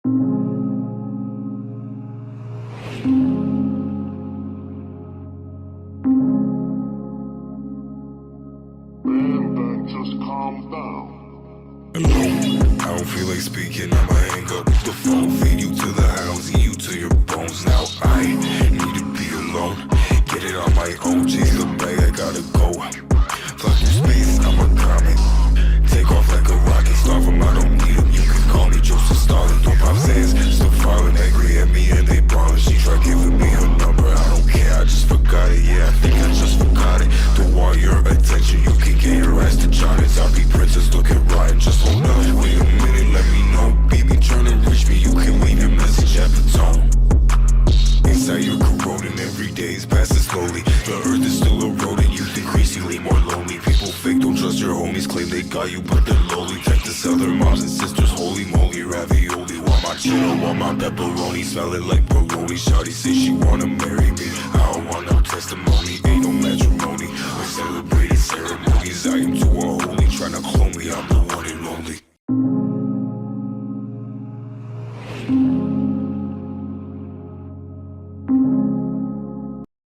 Man, just calm down. Hello, I don't feel like speaking, I'ma hang up the phone. Feed you to the hounds, eat you to your bones. Now I need to be alone, get it on my own. Chase the bag, I gotta go. Fly through space, I'm a comet. Take off like a rocket, starve them, I don't need them. You can call me Joseph Stalin. Don't pop sands, still falling angry at me and they brawling. She tried giving me her number, I don't care, I just forgot it. Yeah, I think I just forgot it. Don't want your attention, you can get your ass to John. It's I'll be princess, look at Ryan, just hold up. Wait a minute, let me know. Baby, trying to reach me, you can leave your message at the tone. Inside you're corroding, every day is passing slowly. The earth is still eroding, youth increasingly more lonely. People fake, don't trust your homies, claim they got you, but they're lowly. Tech to sell their moms and sisters, holy moly, ravioli. Want my chino, want my pepperoni, smelling like bologna. Shawty say she wanna marry me, I don't want no testimony. Ain't no matrimony, or celebrated ceremonies. I am too unholy, tryna clone me, I'm the one and only.